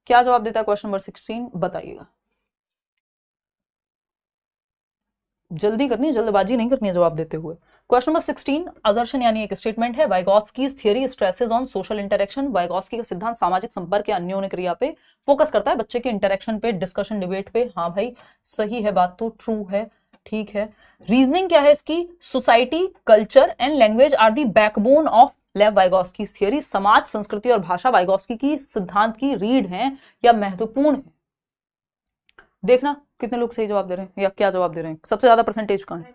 क्या जवाब देता है क्वेश्चन नंबर 16, बताइएगा। जल्दी करनी है, जल्दबाजी नहीं करनी है जवाब देते हुए। क्वेश्चन नंबर 16, असर्शन यानी एक स्टेटमेंट है। Vygotsky's theory stresses on social interaction. Vygotsky का सिद्धांत सामाजिक संपर्क या अन्योन्य क्रिया पे फोकस करता है, बच्चे के इंटरेक्शन पे, डिस्कशन, डिबेट पे। हाँ भाई सही है, बात तो ट्रू है, ठीक है। रीजनिंग क्या है इसकी? Society, culture and language are the backbone of Lev Vygotsky theory. समाज, संस्कृति और भाषा वाइगॉत्स्की की सिद्धांत की रीढ़ है या महत्वपूर्ण है। देखना कितने लोग सही जवाब दे रहे हैं या क्या जवाब दे रहे हैं, सबसे ज्यादा परसेंटेज कहाँ है?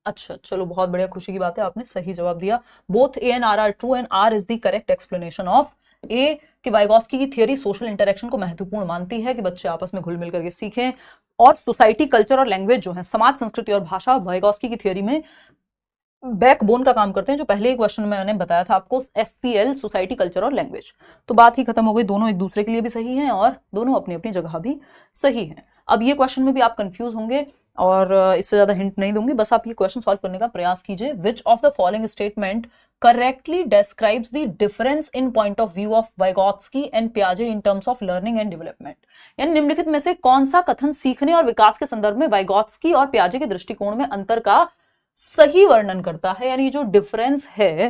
अच्छा चलो बहुत बढ़िया, खुशी की बात है, आपने सही जवाब दिया। Both A and R are true and R is the correct explanation of A कि वाइगॉत्स्की की थियरी सोशल इंटरेक्शन को महत्वपूर्ण मानती है कि बच्चे आपस में घुल मिल करके सीखें, और सोसाइटी, कल्चर और लैंग्वेज जो है, समाज, संस्कृति और भाषा, वाइगॉत्स्की की थियरी में बैकबोन का काम करते हैं, जो पहले ही क्वेश्चन में मैंने बताया था आपको, SCL, सोसाइटी, कल्चर और लैंग्वेज। तो बात ही खत्म हो गई, दोनों एक दूसरे के लिए भी सही हैं और दोनों अपनी अपनी जगह भी सही हैं। अब ये क्वेश्चन में भी आप कंफ्यूज होंगे और इससे ज्यादा हिंट नहीं दूंगी, बस आप ये क्वेश्चन सॉल्व करने का प्रयास कीजिए। Which of the following statement correctly describes the difference in point of view of Vygotsky and पियाजे in terms of learning and development. यानी निम्नलिखित में से कौन सा कथन सीखने और विकास के संदर्भ में वाइगॉत्स्की और पियाजे के दृष्टिकोण में अंतर का सही वर्णन करता है। यानी जो डिफरेंस है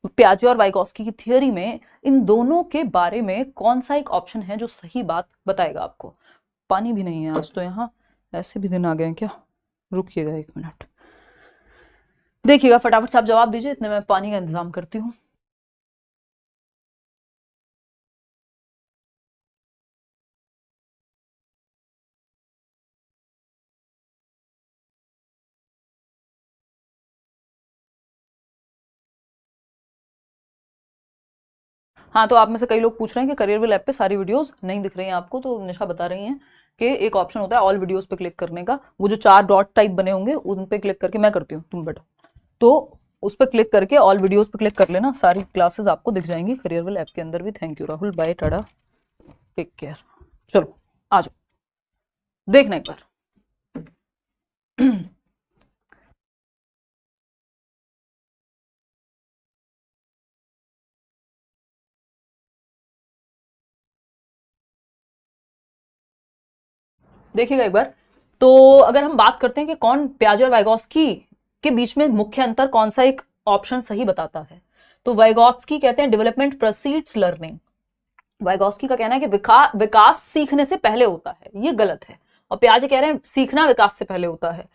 पियाजे और वाइगॉत्स्की की थियरी में, इन दोनों के बारे में कौन सा एक ऑप्शन है जो सही बात बताएगा आपको। पानी भी नहीं है आज तो, यहाँ ऐसे भी दिन आ गए हैं क्या? रुकिएगा 1 मिनट, देखिएगा फटाफट से आप जवाब दीजिए, इतने में पानी का इंतजाम करती हूँ। हाँ तो आप में से कई लोग पूछ रहे हैं कि करियर ऐप पे सारी वीडियोस नहीं दिख रही हैं आपको, तो निशा बता रही हैं कि एक ऑप्शन होता है ऑल वीडियोस पे क्लिक करने का, वो जो 4 डॉट टाइप बने होंगे उन पे क्लिक करके, मैं करती हूँ तुम बैठो, तो उस पर क्लिक करके ऑल वीडियोस पे क्लिक कर लेना, सारी क्लासेस आपको दिख जाएंगी करियर ऐप के अंदर भी। Thank you Rahul, bye tata, take care. चलो आ जाओ, देखना एक बार। देखिएगा एक बार, तो अगर हम बात करते हैं कि कौन पियाजे और वाइगॉत्स्की के बीच में मुख्य अंतर, कौन सा एक ऑप्शन सही बताता है, तो वाइगॉत्स्की कहते हैं डेवलपमेंट प्रोसीड्स लर्निंग। वाइगॉत्स्की का कहना है कि विकास सीखने से पहले होता है, ये गलत है, और पियाजे कह रहे हैं सीखना विकास से पहले होता है।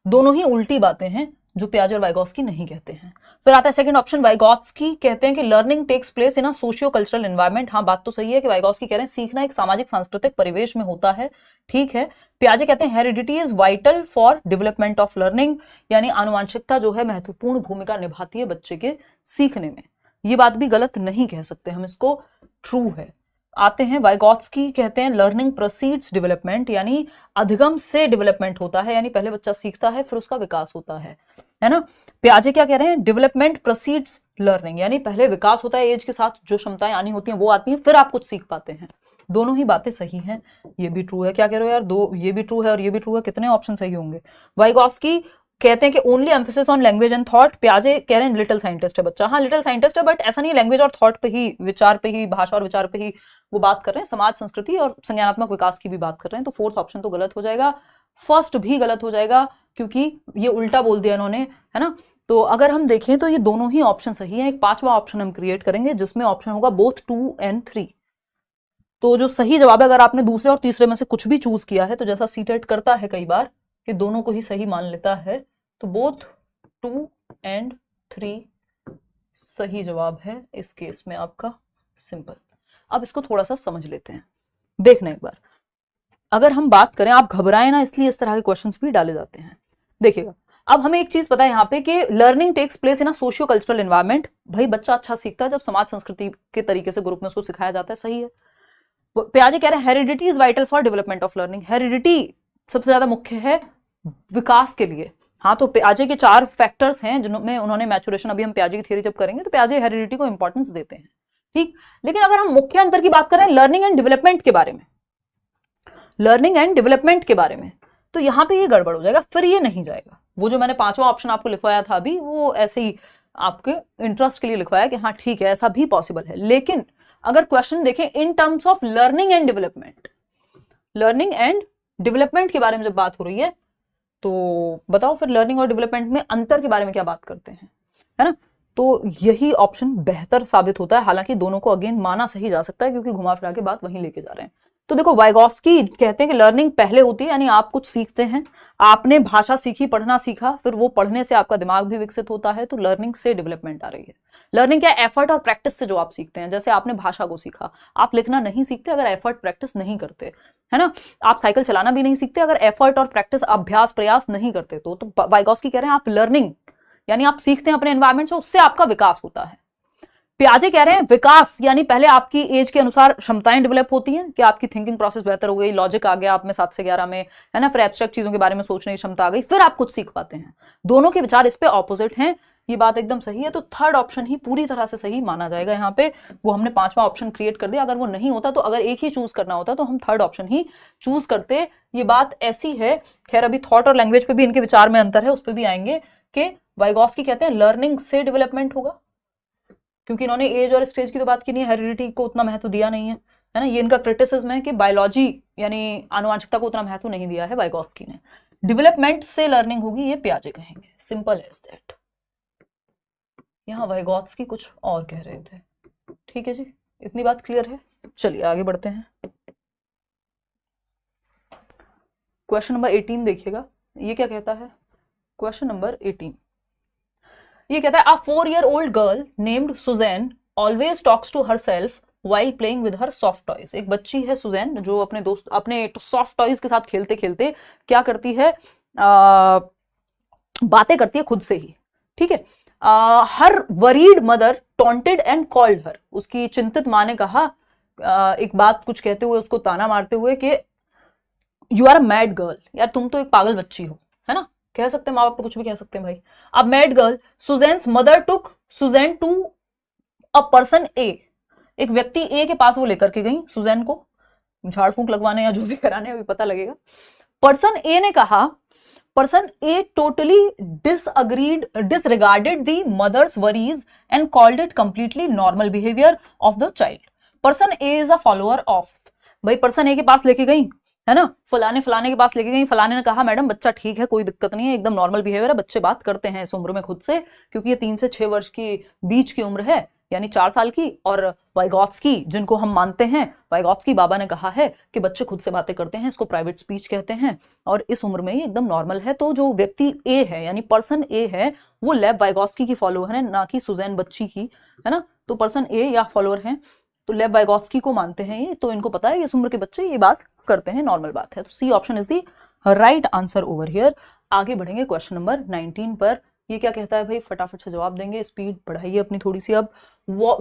दोनों ही उल्टी बातें हैं जो पियाजे और वाइगॉत्स्की नहीं कहते हैं। फिर आता है सेकंड ऑप्शन, वाइगॉत्स्की कहते हैं कि learning takes place in a socio cultural environment. हाँ बात तो सही है कि वाइगॉत्स्की कह रहे हैं सीखना एक सामाजिक सांस्कृतिक परिवेश में होता है, ठीक है। पियाजे कहते हैं heredity is vital for development of learning, यानी आनुवंशिकता जो है महत्वपूर्ण भूमिका निभाती है बच्चे के सीखने में। ये बात भी गलत नहीं कह सकते हम, इसको ट्रू है। आते हैं वाइगॉत्स्की कहते हैं लर्निंग प्रोसीड्स डेवलपमेंट, यानी अधिगम से डेवलपमेंट होता है, यानी पहले बच्चा सीखता है फिर उसका विकास होता है ना। पियाजे क्या कह रहे हैं, डेवलपमेंट प्रोसीड्स लर्निंग, यानी पहले विकास होता है, एज के साथ जो क्षमताएं आनी होती हैं वो आती हैं, फिर आप कुछ सीख पाते हैं। दोनों ही बातें सही हैं, ये भी ट्रू है। क्या कह रहे हो यार, दो ये भी ट्रू है और ये भी ट्रू है, कितने ऑप्शन सही होंगे। वाइगॉत्स्की कहते हैं कि only emphasis on language and thought, पियाजे कह रहे हैं लिटिल साइंटिस्ट है बच्चा। हाँ लिटिल साइंटिस्ट है, बट ऐसा नहीं लैंग्वेज और थॉट पे ही, विचार पे ही, भाषा और विचार पे ही वो बात कर रहे हैं, समाज, संस्कृति और संज्ञानात्मक विकास की भी बात कर रहे हैं। तो फोर्थ ऑप्शन तो गलत हो जाएगा, फर्स्ट भी गलत हो जाएगा, क्योंकि ये उल्टा बोल दिया इन्होंने, है ना। तो अगर हम देखें तो ये दोनों ही ऑप्शन सही है। एक पांचवा ऑप्शन हम क्रिएट करेंगे जिसमें ऑप्शन होगा बोथ 2 and 3। तो जो सही जवाब है, अगर आपने दूसरे और तीसरे में से कुछ भी चूज किया है, तो जैसा सीटेट करता है कई बार कि दोनों को ही सही मान लेता है, तो बोथ 2 and 3 सही जवाब है इस केस में आपका, सिंपल। अब इसको थोड़ा सा समझ लेते हैं, देखना एक बार। अगर हम बात करें, आप घबराएं ना, इसलिए इस तरह के क्वेश्चंस भी डाले जाते हैं। देखिएगा, अब हमें एक चीज पता है यहाँ पे कि learning takes place in a socio cultural environment. भाई बच्चा अच्छा सीखता है जब समाज संस्कृति के तरीके से ग्रुप में उसको सिखाया जाता है, सही है। पियाजे कह रहे हैं heredity is vital for development of learning, heredity सबसे ज्यादा मुख्य है विकास के लिए। हाँ तो पियाजे के 4 फैक्टर्स हैं जिनमें उन्होंने मैचुरेशन, अभी हम पियाजे की थियरी जब करेंगे तो पियाजे हेरिडिटी को इंपॉर्टेंस देते हैं, ठीक। लेकिन अगर हम मुख्य अंतर की बात करें लर्निंग एंड डेवलपमेंट के बारे में, लर्निंग एंड डेवलपमेंट के बारे में, तो यहां पे ये गड़बड़ हो जाएगा, फिर ये नहीं जाएगा। वो जो मैंने 5वां ऑप्शन आपको लिखवाया था अभी, वो ऐसे ही आपके इंटरेस्ट के लिए लिखवाया कि हाँ ठीक है ऐसा भी पॉसिबल है। लेकिन अगर क्वेश्चन देखें इन terms of learning and development, learning and development के बारे में जब बात हो रही है तो बताओ फिर लर्निंग और डेवलपमेंट में अंतर के बारे में क्या बात करते हैं, है ना। तो यही ऑप्शन बेहतर साबित होता है, हालांकि दोनों को अगेन माना सही जा सकता है क्योंकि घुमा फिरा के बात वहीं लेके जा रहे हैं। तो देखो वाइगॉस्की कहते हैं कि लर्निंग पहले होती है, यानी आप कुछ सीखते हैं, आपने भाषा सीखी, पढ़ना सीखा, फिर वो पढ़ने से आपका दिमाग भी विकसित होता है, तो लर्निंग से डेवलपमेंट आ रही है। लर्निंग क्या, एफर्ट और प्रैक्टिस से जो आप सीखते हैं, जैसे आपने भाषा को सीखा, आप लिखना नहीं सीखते अगर एफर्ट प्रैक्टिस नहीं करते, है ना। आप साइकिल चलाना भी नहीं सीखते अगर एफर्ट और प्रैक्टिस, अभ्यास प्रयास नहीं करते। तो वाइगॉस्की कह रहे हैं आप लर्निंग यानी आप सीखते हैं अपने एनवायरमेंट से, उससे आपका विकास होता है। पियाजे कह रहे हैं विकास यानी पहले आपकी एज के अनुसार क्षमताएं डेवलप होती हैं कि आपकी थिंकिंग प्रोसेस बेहतर हो गई, लॉजिक आ गया आप में 7 से 11 में, है ना, फिर एब्स्ट्रैक्ट चीजों के बारे में सोचने की क्षमता आ गई, फिर आप कुछ सीख पाते हैं। दोनों के विचार इस पे ऑपोजिट हैं, ये बात एकदम सही है। तो थर्ड ऑप्शन ही पूरी तरह से सही माना जाएगा यहाँ पे। वो हमने 5वां ऑप्शन क्रिएट कर दिया, अगर वो नहीं होता तो अगर एक ही चूज करना होता तो हम थर्ड ऑप्शन ही चूज करते। ये बात ऐसी है। खैर अभी थॉट और लैंग्वेज पे भी इनके विचार में अंतर है, उस पर भी आएंगे कि वाइगॉस्की कहते हैं लर्निंग से डेवलपमेंट होगा, क्योंकि इन्होंने एज और स्टेज की तो बात की नहीं है, हेरिडिटी को उतना महत्व दिया नहीं है, है ना। ये इनका क्रिटिसिज्म है कि बायोलॉजी यानी आनुवांशिकता को उतना महत्व नहीं दिया है वाइगॉस्की ने। डेवलपमेंट से लर्निंग होगी, ये पियाजे कहेंगे, सिंपल एज दैट। यहाँ वाइगॉत्स्की कुछ और कह रहे थे। ठीक है जी, इतनी बात क्लियर है। चलिए आगे बढ़ते हैं। क्वेश्चन नंबर 18 देखिएगा, ये क्या कहता है। क्वेश्चन नंबर 18 ये कहता है a 4-year-old girl named Susan always talks to herself while playing with her soft toys। एक बच्ची है सुजैन जो अपने दोस्त अपने सॉफ्ट टॉयज के साथ खेलते खेलते क्या करती है, बातें करती है खुद से ही। ठीक है। Her worried mother taunted and called her. उसकी चिंतित माँ ने कहा, एक बात कुछ कहते हुए, उसको ताना मारते हुए कि you are a mad girl, यार तुम तो एक पागल बच्ची हो, है ना। कह सकते हैं माँ बाप तो कुछ भी कह सकते हैं भाई। अब mad girl Susan's mother took Susan to a person A. एक व्यक्ति ए के पास वो लेकर के गई सुजैन को, झाड़ फूंक लगवाने या जो भी कराने अभी पता लगेगा। पर्सन ए ने कहा, person a totally disregarded the mother's worries and called it completely normal behavior of the child. Person A is a follower of. भाई पर्सन ए के पास लेके गई, है ना, फलाने के पास लेके गई, फलाने ने कहा मैडम बच्चा ठीक है, कोई दिक्कत नहीं है, एकदम नॉर्मल बिहेवियर है, बच्चे बात करते हैं इस उम्र में खुद से, क्योंकि ये 3 से 6 वर्ष की बीच की उम्र है, यानी 4 साल की। और वाइगॉत्स्की जिनको हम मानते हैं, वाइगॉत्स्की बाबा ने कहा है कि बच्चे खुद से बातें करते हैं, इसको प्राइवेट स्पीच कहते हैं, और इस उम्र में ये एकदम नॉर्मल है। तो जो व्यक्ति ए है यानी पर्सन ए है वो लेव वाइगॉत्स्की की फॉलोअर है, ना कि सुजैन बच्ची की, है ना। तो पर्सन ए या फॉलोअर है तो लेव वाइगॉत्स्की को मानते हैं ये, तो इनको पता है इस उम्र के बच्चे ये बात करते हैं, नॉर्मल बात है। तो C option is the right answer over here. आगे बढ़ेंगे क्वेश्चन नंबर 19 पर। ये क्या कहता है भाई, फटाफट से जवाब देंगे, स्पीड बढ़ाइए अपनी थोड़ी सी। अब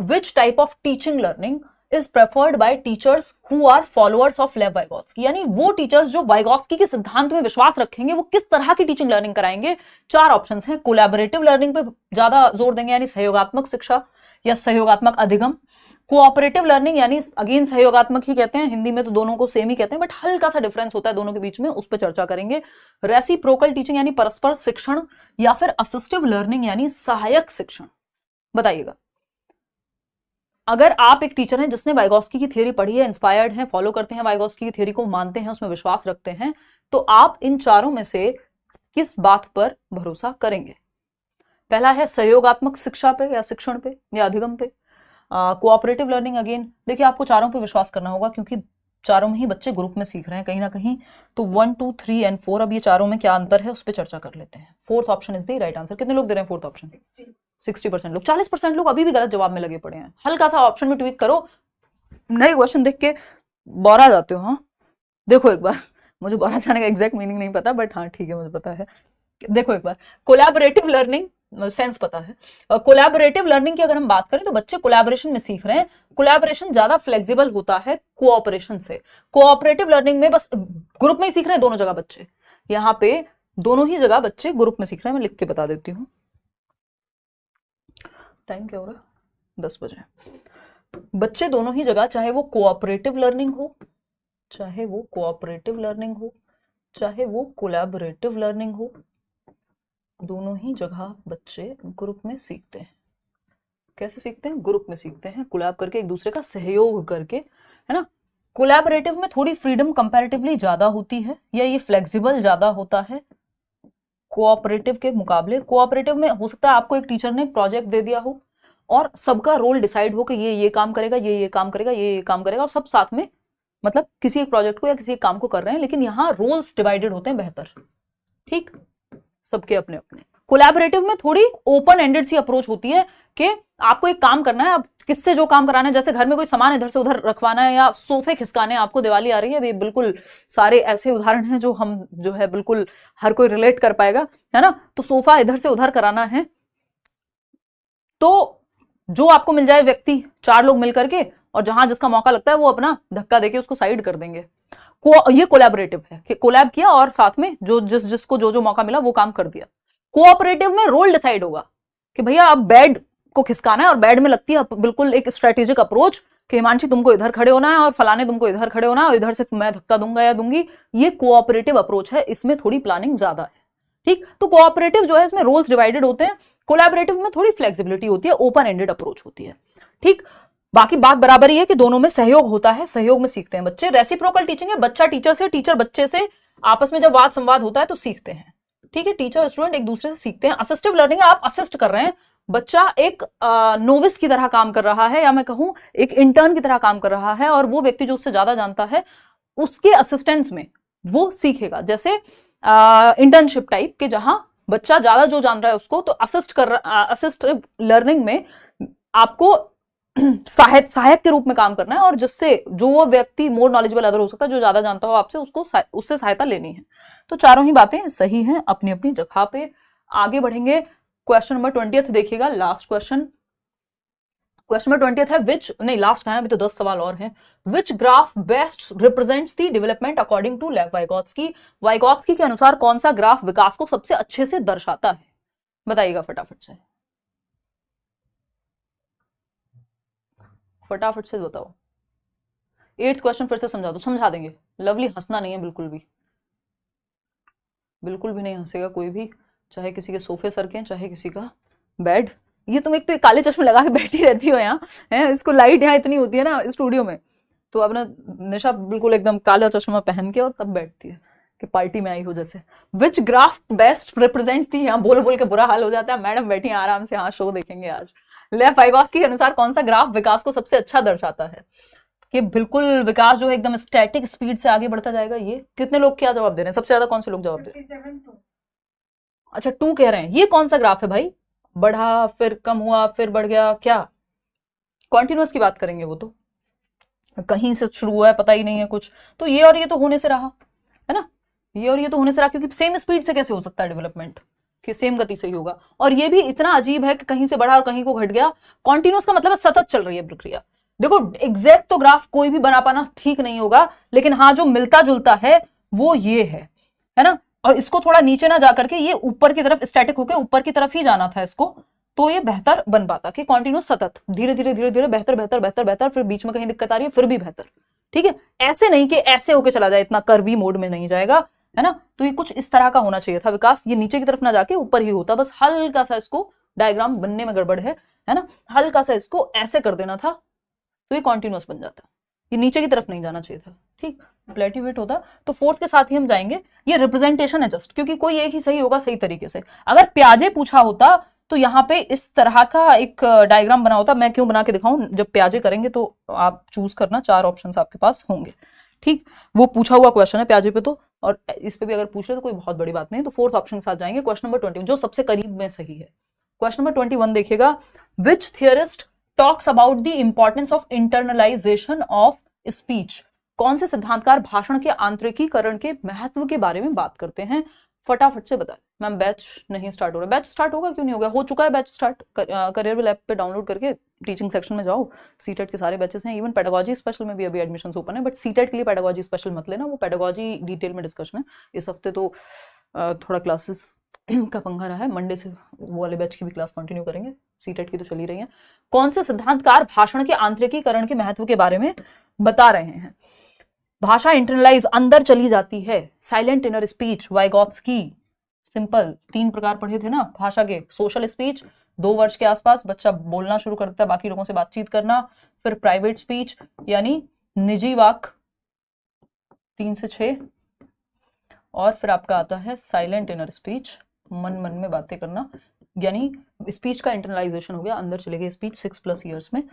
which type of teaching learning is preferred by teachers who are followers of Lev Vygotsky. यानी वो टीचर्स जो वाइगॉत्स्की के सिद्धांत में विश्वास रखेंगे वो किस तरह की टीचिंग लर्निंग कराएंगे। 4 ऑप्शंस हैं। कोलैबोरेटिव लर्निंग पे ज्यादा जोर देंगे, यानी सहयोगात्मक शिक्षा या सहयोगात्मक अधिगम। कोऑपरेटिव लर्निंग यानी अगेन सहयोगात्मक ही कहते हैं, हिंदी में तो दोनों को सेम ही कहते हैं, बट हल्का सा डिफरेंस होता है दोनों के बीच में, उस पर चर्चा करेंगे। रेसिप्रोकल टीचिंग यानी परस्पर शिक्षण, या फिर असिस्टिव लर्निंग यानी सहायक शिक्षण। बताइएगा, अगर आप एक टीचर हैं जिसने वाइगॉत्स्की की थ्योरी पढ़ी है, इंस्पायर्ड हैं, फॉलो करते हैं वाइगॉत्स्की की थ्योरी को, मानते हैं, उसमें विश्वास रखते हैं, तो आप इन चारों में से किस बात पर भरोसा करेंगे। पहला है सहयोगात्मक शिक्षा पे या शिक्षण पे या अधिगम पे। कोऑपरेटिव लर्निंग, अगेन देखिए आपको चारों पे विश्वास करना होगा क्योंकि चारों में ही बच्चे ग्रुप में सीख रहे हैं कहीं ना कहीं। तो 1, 2, 3 एंड 4, अब ये चारों में क्या अंतर है उस पर चर्चा कर लेते हैं। 4th option is the right answer. कितने लोग दे रहे हैं 4th ऑप्शन? 60% लोग। 40% लोग अभी भी गलत जवाब में लगे पड़े हैं। हल्का सा ऑप्शन में ट्विक करो, नए क्वेश्चन देख के बोरा जाते हो। हाँ देखो एक बार, मुझे बोरा जाने का एग्जैक्ट मीनिंग नहीं पता, बट हाँ ठीक है मुझे पता है। देखो एक बार, कोलैबोरेटिव लर्निंग सेंस पता है। कोलैबोरेटिव लर्निंग की अगर हम बात करें तो बच्चे कोलैबोरेशन में सीख रहे हैं। कोलैबोरेशन ज्यादा फ्लेक्सिबल होता है कोऑपरेशन से। कोऑपरेटिव लर्निंग में बस ग्रुप में ही सीख रहे हैं दोनों जगह बच्चे, यहाँ पे दोनों ही जगह बच्चे ग्रुप में सीख रहे हैं। मैं लिख के बता देती हूँ, टाइम क्या हो रहा है, 10 बजे। बच्चे दोनों ही जगह, चाहे वो कोऑपरेटिव लर्निंग हो, चाहे वो कोऑपरेटिव लर्निंग हो, चाहे वो कोलैबोरेटिव लर्निंग हो, दोनों ही जगह बच्चे ग्रुप में सीखते हैं। कैसे सीखते हैं? ग्रुप में सीखते हैं, कोलैब करके, एक दूसरे का सहयोग करके, है ना। कोलैबोरेटिव में थोड़ी फ्रीडम कंपैरेटिवली ज्यादा होती है, या ये फ्लेक्सिबल ज्यादा होता है कोऑपरेटिव के मुकाबले। कोऑपरेटिव में हो सकता है आपको एक टीचर ने प्रोजेक्ट दे दिया हो और सबका रोल डिसाइड हो कि ये काम करेगा, ये काम करेगा, ये काम करेगा, और सब साथ में मतलब किसी एक प्रोजेक्ट को या किसी एक काम को कर रहे हैं, लेकिन यहाँ रोल्स डिवाइडेड होते हैं बेहतर, ठीक, सबके अपने अपने। कोलैबोरेटिव में थोड़ी ओपन एंडेड सी अप्रोच होती है कि आपको एक काम करना है, आप किससे जो काम कराना है, जैसे घर में कोई सामान इधर से उधर रखवाना है या सोफे खिसकाने, आपको दिवाली आ रही है, अभी बिल्कुल सारे ऐसे उदाहरण हैं जो हम जो है बिल्कुल हर कोई रिलेट कर पाएगा, है ना। तो सोफा इधर से उधर कराना है, तो जो आपको मिल जाए व्यक्ति, 4 लोग मिल करके, और जहां जिसका मौका लगता है वो अपना धक्का देके उसको साइड कर देंगे। ये कोलैबोरेटिव है कि कोलैब किया और साथ में जो जिसको जो मौका मिला वो काम कर दिया। कोऑपरेटिव में रोल डिसाइड होगा कि भैया अब बेड को खिसकाना है, और बेड में लगती है बिल्कुल एक स्ट्रेटेजिक अप्रोच कि हिमांशी तुमको इधर खड़े होना है और फलाने तुमको इधर खड़े होना है, और इधर से मैं धक्का दूंगा या दूंगी। ये कोऑपरेटिव अप्रोच है, इसमें थोड़ी प्लानिंग ज्यादा है, ठीक। तो कोऑपरेटिव जो है इसमें रोल्स डिवाइडेड होते हैं, कोलैबोरेटिव में थोड़ी फ्लेक्सिबिलिटी होती है, ओपन एंडेड अप्रोच होती है, ठीक। बाकी बात बराबर ही है कि दोनों में सहयोग होता है, सहयोग में सीखते हैं बच्चे। रेसिप्रोकल टीचिंग है, बच्चा टीचर से, टीचर बच्चे से, आपस में जब वाद संवाद होता है तो सीखते हैं, ठीक है। टीचर स्टूडेंट एक दूसरे से सीखते हैं। असिस्टिव लर्निंग है, आप असिस्ट कर रहे हैं, बच्चा एक नोविस की तरह काम कर रहा है, या मैं कहूं एक इंटर्न की तरह काम कर रहा है, और वो व्यक्ति जो उससे ज्यादा जानता है उसके असिस्टेंस में वो सीखेगा। जैसे इंटर्नशिप टाइप के, जहां बच्चा ज्यादा जो जान रहा है उसको तो असिस्टिव लर्निंग में आपको सहायक के रूप में काम करना है, और जिससे जो वो व्यक्ति मोर नॉलेजेबल अदर हो सकता है, जो ज्यादा जानता हो आपसे, उससे सहायता लेनी है। तो चारों ही बातें सही हैं अपनी अपनी जगह पे। आगे बढ़ेंगे, क्वेश्चन नंबर 20 देखिएगा, लास्ट क्वेश्चन नंबर 20 है, विच नहीं लास्ट है, अभी तो 10 सवाल और हैं। Which graph best represents the development according to Lev Vygotsky. Vygotsky के अनुसार कौन सा ग्राफ विकास को सबसे अच्छे से दर्शाता है? बताइएगा फटाफट से, फटाफट से बताओ। 8th क्वेश्चन फिर से समझा दो, समझा देंगे। लवली हंसना नहीं है, बिल्कुल भी नहीं हंसेगा कोई भी, चाहे किसी के सोफे सर के, चाहे किसी का बेड। ये तुम एक तो काले चश्मे लगा के बैठी रहती हो यहाँ, है, इसको लाइट यहाँ इतनी होती है ना स्टूडियो में, तो अपना निशा बिल्कुल एकदम काला चश्मा पहन के और तब बैठती है कि पार्टी में आई हो जैसे। विच ग्राफ बेस्ट रिप्रेजेंट्स थी, यहाँ बोल बोल के बुरा हाल हो जाता है, मैडम बैठी आराम से, हाँ शो देखेंगे आज। लेव वाइगोत्स्की के अनुसार कौन सा ग्राफ विकास को सबसे अच्छा दर्शाता है कि बिल्कुल विकास जो है एकदम स्टैटिक स्पीड से आगे बढ़ता जाएगा। ये कितने लोग क्या जवाब दे रहे हैं? सबसे ज्यादा कौन से लोग जवाब दे रहे हैं? अच्छा 2 कह रहे हैं। ये कौन सा ग्राफ है भाई? बढ़ा फिर कम हुआ फिर बढ़ गया, क्या कॉन्टिन्यूअस की बात करेंगे? वो तो कहीं से शुरू हुआ है, पता ही नहीं है कुछ। तो ये और ये तो होने से रहा, है ना, ये और ये तो होने से रहा, क्योंकि सेम स्पीड से कैसे हो सकता है डेवलपमेंट, कि सेम गति से ही होगा। और ये भी इतना अजीब है कि कहीं से बढ़ा और कहीं को घट गया। कॉन्टिन्यूअस का मतलब है सतत चल रही है प्रक्रिया। देखो एग्जैक्ट तो ग्राफ कोई भी बना पाना ठीक नहीं होगा, लेकिन हाँ जो मिलता जुलता है वो ये है ना। और इसको थोड़ा नीचे ना जाकर के ये ऊपर की तरफ स्टैटिक होकर ऊपर की तरफ ही जाना था इसको, तो ये बेहतर बन पाता कि कॉन्टिन्यूअस सतत धीरे धीरे धीरे धीरे बेहतर बेहतर बेहतर बेहतर, फिर बीच में कहीं दिक्कत आ रही है फिर भी बेहतर, ठीक है। ऐसे नहीं कि ऐसे होके चला जाए, इतना कर्वी मोड में नहीं जाएगा, है ना। तो ये कुछ इस तरह का होना चाहिए था विकास, ये नीचे की तरफ ना जाके ऊपर ही होता, बस हल्का सा इसको डायग्राम बनने में गड़बड़ है ना, हल्का सा इसको ऐसे कर देना था तो ये कॉन्टिन्यूअस बन जाता, ये नीचे की तरफ नहीं जाना चाहिए था, ठीक, प्लेटिवेट होता। तो 4th के साथ ही हम जाएंगे। ये रिप्रेजेंटेशन है जस्ट, क्योंकि कोई एक ही सही होगा सही तरीके से। अगर प्याजे पूछा होता तो यहाँ पे इस तरह का एक डायग्राम बना होता। मैं क्यों बना के दिखाऊं, जब प्याजे करेंगे तो आप चूज करना, 4 ऑप्शंस आपके पास होंगे, ठीक। वो पूछा हुआ क्वेश्चन है प्याजे पे तो, और इस पे भी अगर पूछ ले तो कोई बहुत बड़ी बात नहीं। तो 4th ऑप्शन के साथ जाएंगे। क्वेश्चन नंबर 20 जो सबसे करीब में सही है। क्वेश्चन नंबर 21 देखिएगा, which theorist talks about the importance of internalization of speech. कौन से सिद्धांतकार भाषण के आंतरिकीकरण के महत्व के बारे में बात करते हैं? फटाफट से बताएं। मैम बैच नहीं स्टार्ट हो रहा। बैच स्टार्ट होगा क्यों नहीं होगा, हो चुका है बैच स्टार्ट। करियर ऐप पे डाउनलोड करके टीचिंग सेक्शन में जाओ, सीटेट के सारे बैचेस हैं। इवन पेडागोजी स्पेशल में भी अभी एडमिशन ओपन है, बट सीटेट के लिए पेडागोजी स्पेशल मत लेना, वो पेडागोजी डिटेल में डिस्कशन है। इस हफ्ते तो थोड़ा क्लासेस का पंगा रहा है, मंडे से वो वाले बैच की भी क्लास कंटिन्यू करेंगे, सीटेट की तो चली रही है। कौन से सिद्धांतकार भाषण के आंतरिकीकरण के महत्व के बारे में बता रहे हैं? भाषा इंटरनलाइज अंदर चली जाती है, silent inner speech, Vygotsky. Simple 3 प्रकार पढ़े थे ना भाषा के, सोशल स्पीच, 2 वर्ष के आसपास बच्चा बोलना शुरू करता है, बाकी लोगों से बातचीत करना। फिर प्राइवेट स्पीच यानी निजी वाक 3 से 6, और फिर आपका आता है साइलेंट इनर स्पीच, मन मन में बातें करना, यानी स्पीच का इंटरनलाइजेशन हो गया, अंदर चले गए स्पीच 6+ ईयर्स में।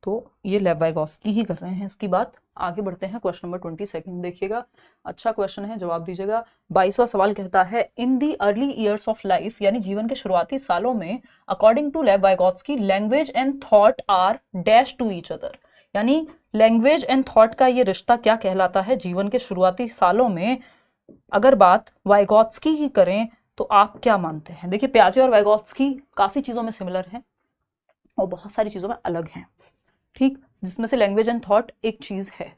तो ये लेव वाइगोस्की ही कर रहे हैं इसकी बात। आगे बढ़ते हैं क्वेश्चन नंबर 22 देखिएगा, अच्छा क्वेश्चन है, जवाब दीजिएगा। 22वां सवाल कहता है in the early years of life, यानी जीवन के शुरुआती सालों में, according to Lev Vygotsky, language and thought are dash to each other, यानी लैंग्वेज एंड थॉट का ये रिश्ता क्या कहलाता है जीवन के शुरुआती सालों में। अगर बात वाइगोत्स्की की करें तो आप क्या मानते हैं? देखिए पियाजे और वाइगोत्स्की काफी चीजों में सिमिलर हैं और बहुत सारी चीजों में अलग हैं, ठीक, जिसमें से लैंग्वेज एंड थॉट एक चीज है।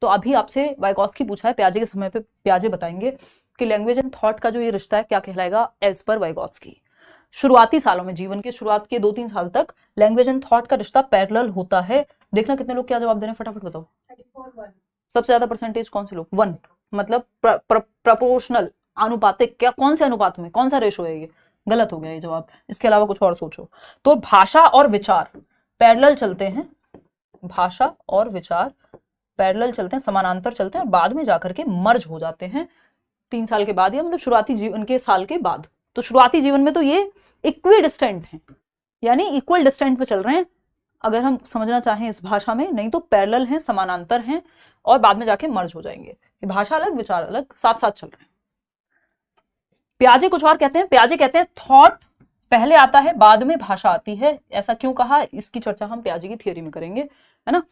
तो अभी आपसे वाइगोत्स्की पूछा है, पियाजे के समय पे पियाजे बताएंगे कि लैंग्वेज एंड थॉट का जो ये रिश्ता है क्या कहलाएगा एज पर वाइगोत्स्की। शुरुआती सालों में, जीवन के शुरुआत के 2-3 साल तक लैंग्वेज एंड थॉट का रिश्ता पैरेलल होता है। देखना कितने लोग क्या जवाब दे रहे हैं, फटाफट बताओ। 34:1। सबसे ज्यादा परसेंटेज कौन से लोग? 1, मतलब प्रपोर्शनल, आनुपातिक, क्या कौन से अनुपात में, कौन सा रेशो है? ये गलत हो गया ये जवाब, इसके अलावा कुछ और सोचो। तो भाषा और विचार पैरेलल चलते हैं, भाषा और विचार पैरेलल चलते हैं, समानांतर चलते हैं, बाद में जाकर के मर्ज हो जाते हैं 3 साल के बाद, या मतलब शुरुआती जीवन के साल के बाद। तो शुरुआती जीवन में तो ये इक्वी डिस्टेंट हैं, यानी इक्वल डिस्टेंट पे चल रहे हैं अगर हम समझना चाहें इस भाषा में, नहीं तो पैरेलल हैं, समानांतर हैं, और बाद में जाके मर्ज हो जाएंगे। भाषा अलग, विचार अलग, साथ साथ चल रहे हैं। पियाजे कुछ और कहते हैं, पियाजे कहते हैं थॉट पहले आता है, बाद में भाषा आती है। ऐसा क्यों कहा, इसकी चर्चा हम पियाजे की थियोरी में करेंगे, है ना।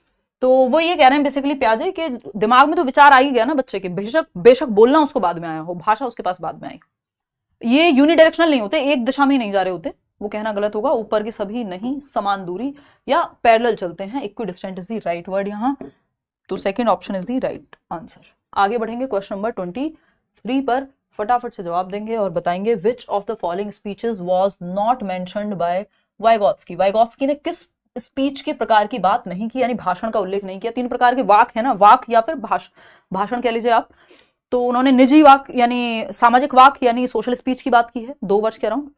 तो वो ये कह रहे हैं बेसिकली पियाजे के दिमाग में तो विचार आ ही गया ना बच्चे के, बेशक बोलना उसको बाद में आया हो, भाषा उसके पास बाद में आई। ये यूनिडायरेक्शनल नहीं होते, एक दिशा में ही नहीं जा रहे होते, वो कहना गलत होगा। ऊपर के सभी नहीं, समान दूरी या पैरेलल चलते हैं। Equidistant is the right word यहाँ, तो second option is the right answer. आगे बढ़ेंगे क्वेश्चन नंबर 23 पर, फटाफट से जवाब देंगे और बताएंगे which of the following speeches was not mentioned by Vygotsky. Vygotsky ने किस स्पीच के प्रकार की बात नहीं की, यानी भाषण का उल्लेख नहीं किया। 3 प्रकार के वाक है ना, वाक या फिर भाषण कह लीजिए आप। तो उन्होंने निजी वाक यानी सामाजिक वाक यानी सोशल स्पीच की बात की है 2 वर्ष के अराउंड,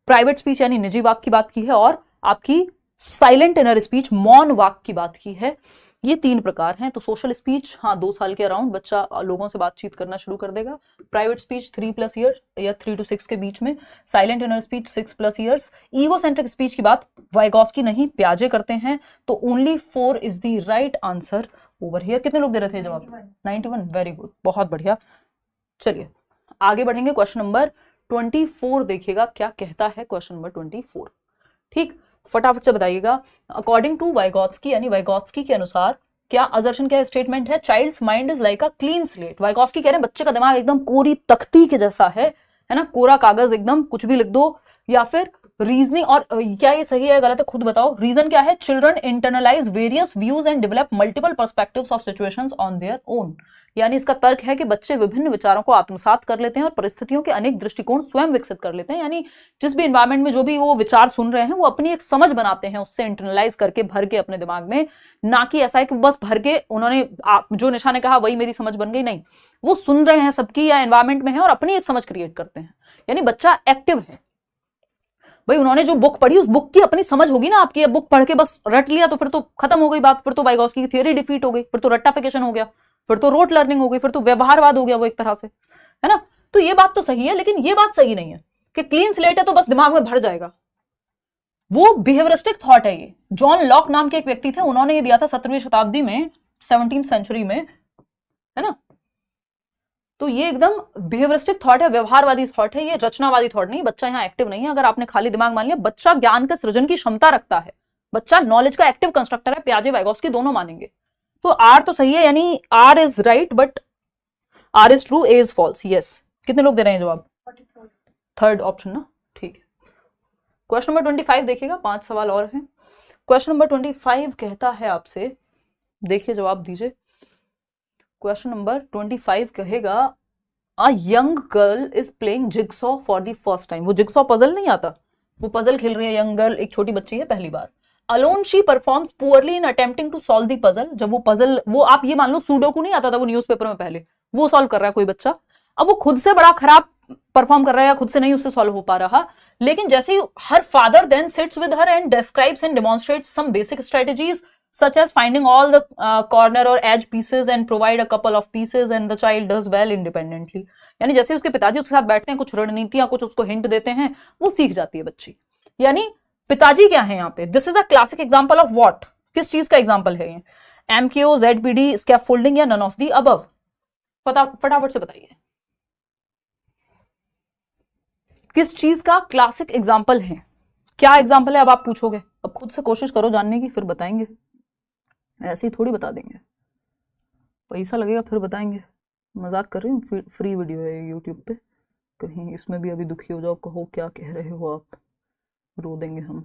प्राइवेट स्पीच यानी निजी वाक की बात की है, और आपकी साइलेंट इनर स्पीच मौन वाक की बात की है। ये 3 प्रकार हैं। तो सोशल स्पीच, हाँ 2 साल के अराउंड बच्चा लोगों से बातचीत करना शुरू कर देगा। प्राइवेट स्पीच 3+ ईयर या 3 to 6 के बीच में। Silent inner speech 6+ years. Ego centric speech की बात वाइगोत्स्की नहीं, पियाजे करते हैं। तो only 4 is the right answer over here. कितने लोग दे रहे थे जवाब? 91, वेरी गुड, बहुत बढ़िया। चलिए आगे बढ़ेंगे, क्वेश्चन नंबर 24 देखिएगा क्या कहता है क्वेश्चन नंबर 24, ठीक, फटाफट से बताइएगा। अकॉर्डिंग टू वाइगोत्स्की, यानी वाइगोत्स्की के अनुसार, क्या असर्शन, क्या स्टेटमेंट है? Child's mind is like a clean slate. Vygotsky कह रहे हैं बच्चे का दिमाग एकदम कोरी तख्ती के जैसा है ना, कोरा कागज, एकदम कुछ भी लिख दो। या फिर रीजनिंग, और क्या ये सही है गलत है खुद बताओ। रीजन क्या है? Children internalise various views and develop multiple perspectives of situations on their own, यानी इसका तर्क है कि बच्चे विभिन्न विचारों को आत्मसात कर लेते हैं और परिस्थितियों के अनेक दृष्टिकोण स्वयं विकसित कर लेते हैं। यानी जिस भी एनवायरमेंट में जो भी वो विचार सुन रहे हैं वो अपनी एक समझ बनाते हैं, उससे इंटरनलाइज करके भर के अपने दिमाग में, ना कि ऐसा है कि बस भर के उन्होंने जो निशा ने कहा वही मेरी समझ बन गई, नहीं, वो सुन रहे हैं सबकी या एनवायरमेंट में है और अपनी एक समझ क्रिएट करते हैं। यानी बच्चा एक्टिव है। भाई उन्होंने जो बुक पढ़ी उस बुक की अपनी समझ होगी ना आपकी। बुक पढ़ के बस रट लिया तो फिर तो खत्म हो गई बात, फिर तो वाइगोत्स्की की थ्योरी डिफीट हो गई, फिर तो रट्टाफिकेशन हो गया, फिर तो रोट लर्निंग हो गई, फिर तो व्यवहारवाद हो गया वो एक तरह से, है ना। तो ये बात तो सही है, लेकिन ये बात सही नहीं है कि क्लीन स्लेट है तो बस दिमाग में भर जाएगा। वो बिहेवियरिस्टिक थॉट है। ये जॉन लॉक नाम के एक व्यक्ति थे, उन्होंने ये दिया था 17वीं शताब्दी में, 17th सेंचुरी में, है ना। तो ये एकदम बिहेवियरिस्टिक थॉट है, व्यवहारवादी थॉट है, ये रचनावादी थॉट नहीं। बच्चा यहाँ एक्टिव नहीं है। अगर आपने खाली दिमाग मान लिया, बच्चा ज्ञान का सृजन की क्षमता रखता है, बच्चा नॉलेज का एक्टिव कंस्ट्रक्टर है। पियाजे वाइगोत्स्की दोनों मानेंगे। तो आर तो सही है, यानी R is right, but R is true, A is false. Yes, कितने लोग दे रहे हैं जवाब? 3rd ऑप्शन ना, ठीक है। क्वेश्चन नंबर 25 देखिएगा, 5 सवाल और हैं। क्वेश्चन नंबर 25 कहता है आपसे, देखिए जवाब दीजिए। क्वेश्चन नंबर 25 कहेगा a young girl is playing jigsaw for the first time. वो जिगसॉ पजल नहीं आता, वो पजल खेल रही है यंग गर्ल, एक छोटी बच्ची है, पहली बार। Alone she performs poorly in attempting to solve the puzzle. जब वो पजल, वो आप ये मान लो सुडोकू नहीं आता था वो न्यूज़पेपर में पहले, वो सॉल्व कर रहा है कोई बच्चा। अब वो खुद से बड़ा खराब परफॉर्म कर रहा है या खुद से नहीं उससे सॉल्व हो पा रहा, लेकिन जैसे ही her father then sits with her and describes and demonstrates some basic strategies such as finding all the corner or edge pieces and provide a couple of pieces and the child does well independently. यानी जैसे उसके पिताजी उसके साथ बैठते हैं, कुछ रणनीतियां, कुछ उसको हिंट देते हैं, वो सीख जाती है बच्ची। यानी पिताजी क्या है यहाँ पे? This is a classic example of what, किस चीज का एग्जांपल है ये? एमकेओ, जेडपीडी, स्कैफोल्डिंग या नन ऑफ दी अबव? फटाफट से बताइए किस चीज का क्लासिक एग्जाम्पल है? क्या एग्जाम्पल है? अब आप पूछोगे, अब खुद से कोशिश करो जानने की, फिर बताएंगे। ऐसे ही थोड़ी बता देंगे, पैसा लगेगा फिर बताएंगे। मजाक कर रही हूँ, फ्री वीडियो है यूट्यूब पे, कहीं इसमें भी अभी दुखी हो जाओ, कहो क्या कह रहे हो आप, रो देंगे हम।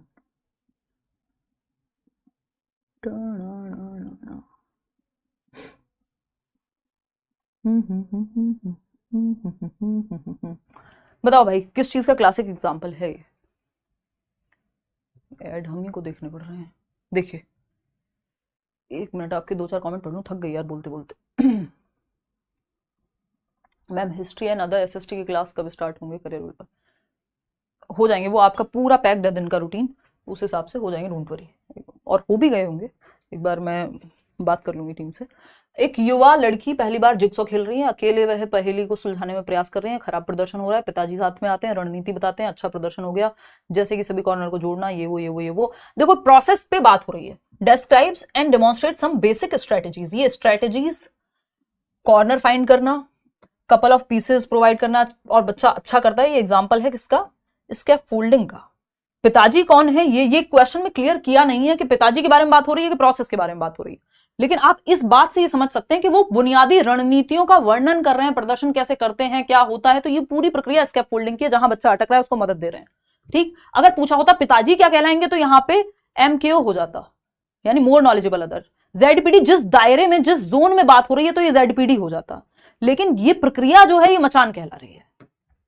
बताओ भाई किस चीज का क्लासिक एग्जाम्पल है ये? ऐड हम ही को देखने पड़ रहे हैं। देखिए 1 मिनट, आपके 2-4 कमेंट पढ़ लूं, थक गई यार बोलते बोलते। Ma'am history and other SST की क्लास कब स्टार्ट होंगे? करियर पर हो जाएंगे, वो आपका पूरा पैक्ड है दिन का रूटीन, उस हिसाब से हो जाएंगे, डोंट वरी। और हो भी गए होंगे, एक बार मैं बात कर लूंगी टीम से। एक युवा लड़की पहली बार जिग्सॉ खेल रही है, अकेले वह पहेली को सुलझाने में प्रयास कर रहे हैं, खराब प्रदर्शन हो रहा है, पिताजी साथ में आते हैं, रणनीति बताते हैं, अच्छा प्रदर्शन हो गया, जैसे कि सभी कॉर्नर को जोड़ना, ये वो। देखो प्रोसेस पे बात हो रही है। Describes and demonstrate some basic strategies, ये स्ट्रेटेजीज कॉर्नर फाइंड करना, कपल ऑफ पीसेस प्रोवाइड करना, और बच्चा अच्छा करता है। ये एग्जाम्पल है किसका? स्कैफोल्डिंग का। पिताजी कौन है ये क्वेश्चन में क्लियर किया नहीं है कि पिताजी के बारे में बात हो रही है कि प्रोसेस के बारे में बात हो रही है, लेकिन आप इस बात से ये समझ सकते हैं कि वो बुनियादी रणनीतियों का वर्णन कर रहे हैं, प्रदर्शन कैसे करते हैं, क्या होता है। तो ये पूरी प्रक्रिया स्कैफोल्डिंग की है, जहां बच्चा अटक रहा है उसको मदद दे रहे हैं। ठीक, अगर पूछा होता पिताजी क्या कहलाएंगे तो यहाँ पे एमकेओ हो जाता, यानी मोर नॉलेजेबल अदर। जेडपीडी जिस दायरे में, जिस जोन में बात हो रही है तो ये जेडपीडी हो जाता, लेकिन ये प्रक्रिया जो है ये मचान कहला रही है।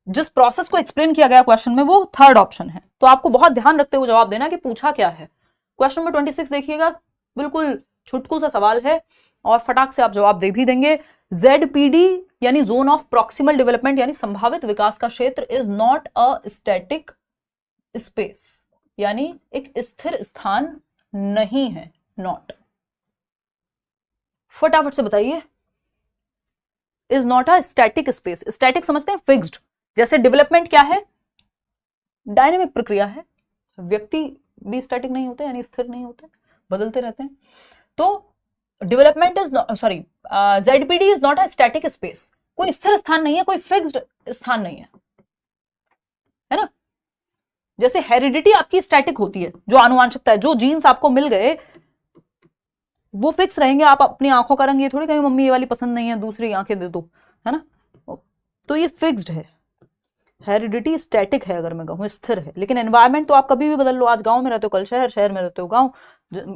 जिस प्रोसेस को एक्सप्लेन किया गया क्वेश्चन में वो थर्ड ऑप्शन है। तो आपको बहुत ध्यान रखते हुए जवाब देना कि पूछा क्या है। क्वेश्चन नंबर 26 देखिएगा, बिल्कुल छुटकू सा सवाल है और फटाक से आप जवाब दे भी देंगे। जेडपीडी यानी जोन ऑफ प्रॉक्सिमल डेवलपमेंट, यानी संभावित विकास का क्षेत्र, is not a static space, यानी एक स्थिर स्थान नहीं है। नॉट, फटाफट से बताइए। Is not a static space, static समझते हैं फिक्स्ड, जैसे डेवलपमेंट क्या है? डायनेमिक प्रक्रिया है। व्यक्ति भी स्टैटिक नहीं होते, यानी स्थिर नहीं होते, बदलते रहते हैं। तो development is ZPD is not a static space, कोई स्थिर स्थान नहीं है, कोई फिक्स्ड स्थान नहीं है ना। जैसे हेरिडिटी आपकी स्टैटिक होती है, जो आनुवंशिकता है, जो जीन्स आपको मिल गए वो फिक्स रहेंगे। आप अपनी आंखों का रंग ये थोड़ी कहें मम्मी ये वाली पसंद नहीं है, दूसरी आंखें दे दो, है ना। तो ये फिक्स्ड है। हेरिडिटी स्टैटिक है, अगर मैं कहूँ स्थिर है। लेकिन एनवायरमेंट तो आप कभी भी बदल लो, आज गांव में रहते हो कल शहर, शहर में रहते हो गांव,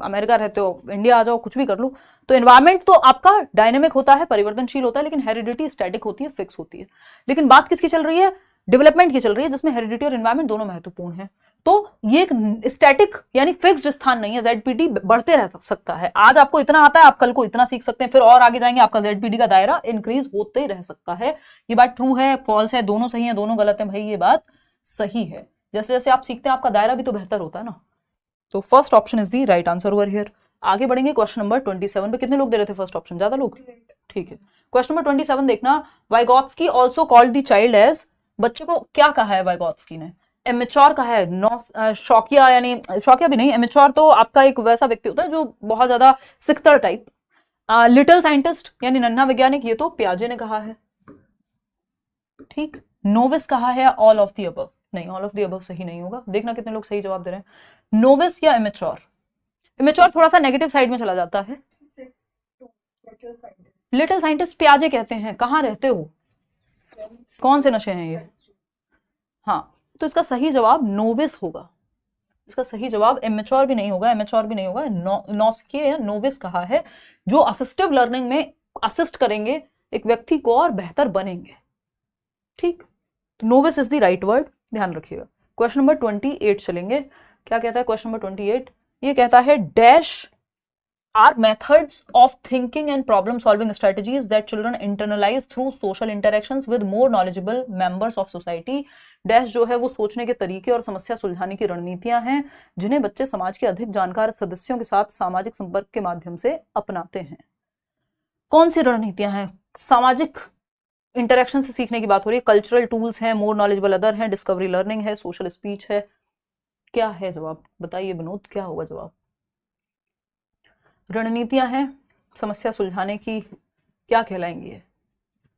अमेरिका रहते हो इंडिया आ जाओ, कुछ भी कर लो। तो एनवायरमेंट तो आपका डायनेमिक होता है, परिवर्तनशील होता है, लेकिन हेरिडिटी स्टैटिक होती है, फिक्स होती है। लेकिन बात किसकी चल रही है? डेवलपमेंट की चल रही है, जिसमें हेरिडिटी और एनवायरमेंट दोनों महत्वपूर्ण है। तो ये एक स्टैटिक यानी फिक्स्ड स्थान नहीं है। जेडपीडी बढ़ते रह सकता है। आज आपको इतना आता है, आप कल को इतना सीख सकते हैं, फिर और आगे जाएंगे, आपका जेडपीडी का दायरा इंक्रीज होते रह सकता है। ये बात ट्रू है, फॉल्स है, दोनों सही है, दोनों गलत है? भाई ये बात सही है। जैसे जैसे आप सीखते हैं आपका दायरा भी तो बेहतर होता है ना। तो first option is the right answer over here. आगे बढ़ेंगे क्वेश्चन नंबर 27 पे। कितने लोग दे रहे थे फर्स्ट ऑप्शन? ज्यादा लोग? ठीक है। क्वेश्चन नंबर 27 देखना। Vygotsky also called the child age, बच्चे को क्या कहा है वाइगॉत्स्की ने? एमेच्योर कहा है, शौकिया, यानी शौकिया भी नहीं, एमेच्योर तो आपका एक वैसा व्यक्ति होता है जो बहुत ज्यादा सिकतर टाइप। लिटिल साइंटिस्ट यानी नन्हा वैज्ञानिक, ये तो पियाजे ने कहा है। ठीक, नोविस कहा है, ऑल ऑफ द अबव। नहीं, ऑल ऑफ द अबव सही नहीं होगा। देखना कितने लोग सही जवाब दे रहे हैं। नोविस या इमेच्योर? इमेच्योर थोड़ा सा नेगेटिव साइड में चला जाता है। लिटिल साइंटिस्ट पियाजे कहते हैं। कहाँ रहते हो? कौन से नशे हैं ये? हाँ, तो इसका सही जवाब नोविस होगा। इसका सही जवाब इमेच्योर भी नहीं होगा, इमेच्योर भी नहीं होगा। नौसिया या नोविस कहा है, जो असिस्टिव लर्निंग में असिस्ट करेंगे एक व्यक्ति को और बेहतर बनेंगे। ठीक, तो novice is the right word, ध्यान रखिएगा। क्वेश्चन नंबर 28 चलेंगे। क्या कहता है क्वेश्चन नंबर 28? ये कहता है dash are methods of thinking and problem solving strategies that children internalize through social interactions with more knowledgeable members of society. Dash जो है वो सोचने के तरीके और समस्या सुलझाने की रणनीतियां हैं जिन्हें बच्चे समाज के अधिक जानकार सदस्यों के साथ सामाजिक संपर्क के माध्यम से अपनाते हैं। कौन सी रणनीतियां हैं? सामाजिक इंटरेक्शन से सीखने की बात हो रही है, कल्चरल टूल्स हैं, मोर नॉलेजेबल अदर है, डिस्कवरी लर्निंग है, सोशल स्पीच है। क्या है जवाब? बताइए विनोद, क्या होगा जवाब? रणनीतियां हैं समस्या सुलझाने की, क्या कहलाएंगी? है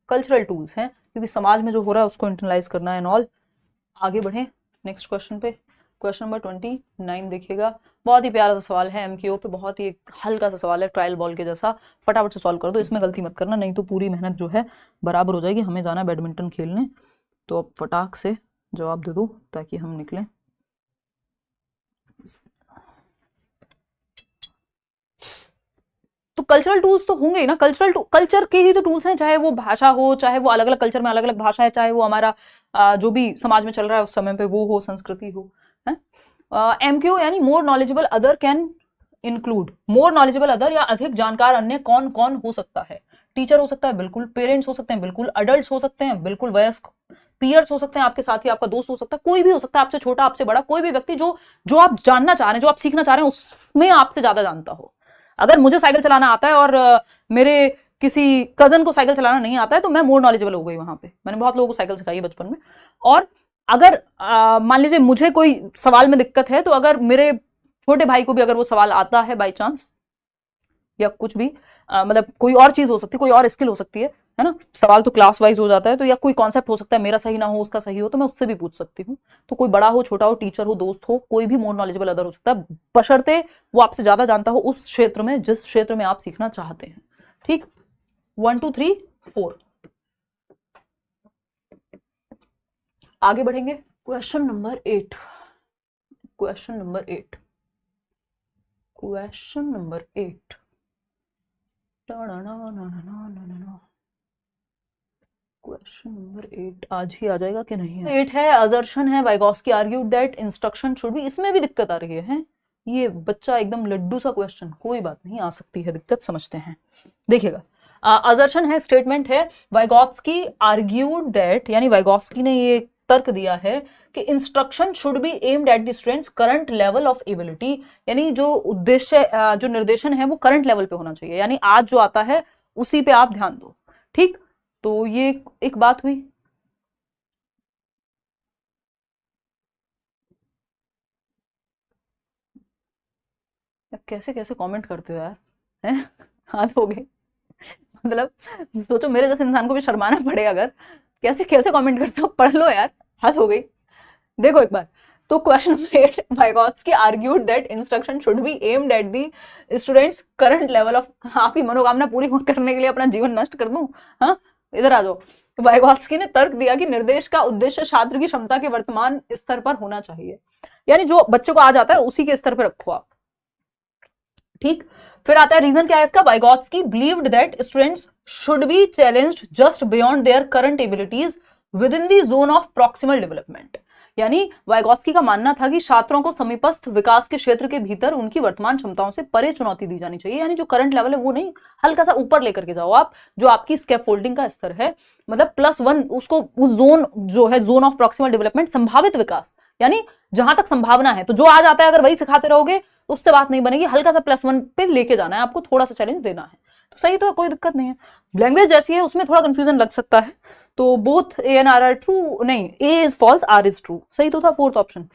कल्चरल टूल्स हैं, क्योंकि समाज में जो हो रहा है उसको इंटरनलाइज करना है एंड ऑल। आगे बढ़ें नेक्स्ट क्वेश्चन पे। क्वेश्चन नंबर 29 देखिएगा, बहुत ही प्यारा सा सवाल है एमक्यू पे, बहुत ही हल्का सा सवाल है, ट्रायल बॉल के जैसा, फटाफट से सॉल्व कर दो, इसमें गलती मत करना, नहीं तो पूरी मेहनत जो है बराबर हो जाएगी। हमें जाना है बैडमिंटन खेलने, तो अब फटाक से जवाब दे दो ताकि हम निकलें। तो कल्चरल टूल्स तो होंगे ही ना, कल्चर के ही तो टूल्स हैं, चाहे वो भाषा हो, चाहे वो अलग अलग कल्चर में अलग अलग भाषा है, चाहे वो हमारा जो भी समाज में चल रहा है उस समय पे वो हो, संस्कृति हो, है। एमक्यू यानी more knowledgeable other can include, more knowledgeable other या अधिक जानकार अन्य कौन कौन हो सकता है? टीचर हो सकता है बिल्कुल, पेरेंट्स हो सकते हैं बिल्कुल, अडल्ट हो सकते हैं बिल्कुल, वयस्क, पीयर्स हो सकते हैं, आपके साथी, आपका दोस्त हो सकता है, कोई भी हो सकता है, आपसे छोटा आपसे बड़ा, कोई भी व्यक्ति जो आप जानना चाह रहे हैं, जो आप सीखना चाह रहे हैं उसमें आपसे ज्यादा जानता हो। अगर मुझे साइकिल चलाना आता है और मेरे किसी कजन को साइकिल चलाना नहीं आता है तो मैं मोर नॉलेजेबल हो गई वहां पे। मैंने बहुत लोगों को साइकिल सिखाई है बचपन में। और अगर मान लीजिए मुझे कोई सवाल में दिक्कत है, तो अगर मेरे छोटे भाई को भी अगर वो सवाल आता है बाई चांस, या कुछ भी मतलब कोई और चीज हो सकती है, कोई और स्किल हो सकती है ना, सवाल तो क्लास वाइज हो जाता है, तो या कोई कॉन्सेप्ट हो सकता है, मेरा सही ना हो उसका सही हो, तो मैं उससे भी पूछ सकती हूँ। तो कोई बड़ा हो, छोटा हो, टीचर हो, दोस्त हो, कोई भी मोर नॉलेजेबल अदर हो सकता है, बशर्ते वो आपसे ज्यादा जानता हो उस क्षेत्र में जिस क्षेत्र में आप सीखना चाहते हैं। ठीक, 1 2 3 4। आगे बढ़ेंगे, question number 8। Question number 8 question number 8 आज ही आ जाएगा कि नहीं? 8 है, असर्शन है, Vygotsky argued that instruction should be. इसमें भी दिक्कत आ रही है, ये बच्चा एकदम लड्डू सा क्वेश्चन, कोई बात नहीं, आ सकती है दिक्कत, समझते हैं। देखिएगा, असर्शन है, स्टेटमेंट है, वाइगोस्की आर्ग्यूड दैट, यानी वाइगोस्की ने ये तर्क दिया है कि instruction should be aimed at the students current level of ability, यानी जो उद्देश्य जो निर्देशन है वो करंट लेवल पे होना चाहिए, यानी आज जो आता है उसी पे आप ध्यान दो। ठीक, तो ये एक बात हुई। कैसे कैसे कमेंट करते हो यार, हैं? हाथ हो गए, मतलब सोचो मेरे जैसे इंसान को भी शर्माना पड़े अगर, कैसे कैसे कमेंट करते हो, पढ़ लो यार, हाथ हो गई। देखो एक बार, तो question number 8, Vygotsky argued that instruction should be aimed at the students current level of, आपकी मनोकामना पूरी करने के लिए अपना जीवन नष्ट कर दूं? हाँ, इधर आ जाओ। वाइगोत्स्की ने तर्क दिया कि निर्देश का उद्देश्य छात्र की क्षमता के वर्तमान स्तर पर होना चाहिए, यानी जो बच्चे को आ जाता है उसी के स्तर पर रखो आप। ठीक, फिर आता है रीजन क्या है इसका, Vygotsky believed that students should be challenged just beyond their current abilities with in the zone of proximal development, यानी वाइगोत्स्की का मानना था कि छात्रों को समीपस्थ विकास के क्षेत्र के भीतर उनकी वर्तमान क्षमताओं से परे चुनौती दी जानी चाहिए, यानी जो करंट लेवल है वो नहीं, हल्का सा ऊपर लेकर के जाओ आप, जो आपकी स्कैफोल्डिंग का स्तर है, मतलब +1 उसको, उस जोन जो है जोन ऑफ प्रॉक्सिमल डेवलपमेंट, संभावित विकास, यानी जहां तक संभावना है, तो जो आ जाता है अगर वही सिखाते रहोगे उससे बात नहीं बनेगी, हल्का सा +1 पे लेके जाना है आपको, थोड़ा सा चैलेंज देना है, तो सही तो है, कोई दिक्कत नहीं है। लैंग्वेज जैसी है उसमें थोड़ा कंफ्यूजन लग सकता है, तो both A and R are true, नहीं, A is false, R is true, सही तो था 4th ऑप्शन।